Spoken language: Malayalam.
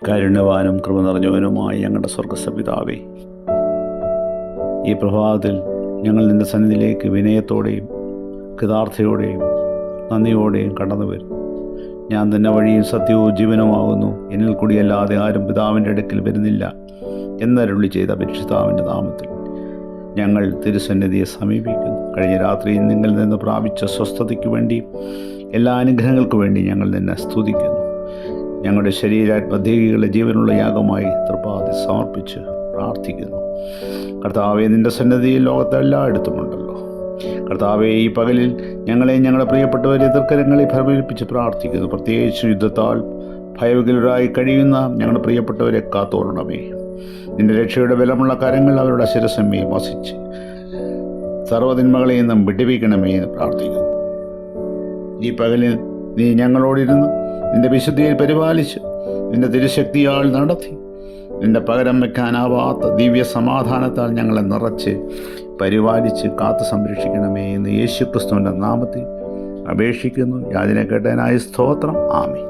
കാരുണ്യവാനും കൃപ നിറഞ്ഞവനുമായ ഞങ്ങളുടെ സ്വർഗസ്ഥപിതാവേ, ഈ പ്രഭാതത്തിൽ ഞങ്ങൾ നിൻ്റെ സന്നിധിയിലേക്ക് വിനയത്തോടെയും കൃതാർത്ഥതയോടെയും നന്ദിയോടെയും കടന്നു വരും. ഞാൻ തന്നെ വഴിയും സത്യവും ജീവനുമാകുന്നു, എന്നിൽ കൂടിയല്ലാതെ ആരും പിതാവിൻ്റെ അടുക്കൽ വരുന്നില്ല എന്നരുളി ചെയ്ത പരിശുദ്ധാവിൻ്റെ നാമത്തിൽ ഞങ്ങൾ തിരുസന്നിധിയെ സമീപിക്കുന്നു. കഴിഞ്ഞ രാത്രിയിൽ നിങ്ങളിൽ നിന്ന് പ്രാപിച്ച സ്വസ്ഥതയ്ക്ക് വേണ്ടി, എല്ലാ അനുഗ്രഹങ്ങൾക്കു വേണ്ടി ഞങ്ങൾ നിന്നെ സ്തുതിക്കുന്നു. ഞങ്ങളുടെ ശരീരാത്മദേഹികളെ ജീവനുള്ള യാഗമായി തൃപ്പാതി സമർപ്പിച്ച് പ്രാർത്ഥിക്കുന്നു. കർത്താവെ, നിൻ്റെ സന്നിധിയിൽ ലോകത്തെല്ലായിടത്തുമുണ്ടല്ലോ. കർത്താവെ, ഈ പകലിൽ ഞങ്ങളെ ഞങ്ങളുടെ പ്രിയപ്പെട്ടവരെ തൃക്കരങ്ങളെ ഫലമേൽപ്പിച്ച് പ്രാർത്ഥിക്കുന്നു. പ്രത്യേകിച്ച് യുദ്ധത്താൽ ഭയവികലരായി കഴിയുന്ന ഞങ്ങളുടെ പ്രിയപ്പെട്ടവരെ കാത്തോളണമേ. നിന്റെ രക്ഷയുടെ ബലമുള്ള കരങ്ങൾ അവരുടെ ശിരസമ്മയെ വസിച്ച് സർവ്വതിന്മകളെയും നാം വിടുവിക്കണമേ എന്ന് പ്രാർത്ഥിക്കുന്നു. ഈ പകലിൽ നീ ഞങ്ങളോടിരുന്ന് നിന്റെ വിശുദ്ധിയിൽ പരിപാലിച്ച് നിന്റെ തിരുശക്തിയാൽ നടത്തി നിന്റെ പകരം വയ്ക്കാനാവാത്ത ദിവ്യ സമാധാനത്താൽ ഞങ്ങളെ നിറച്ച് പരിപാലിച്ച് കാത്തു സംരക്ഷിക്കണമേ എന്ന് യേശുക്രിസ്തുവിൻ്റെ നാമത്തിൽ അപേക്ഷിക്കുന്നു. യാചന കേട്ടതിനായി സ്തോത്രം. ആമേൻ.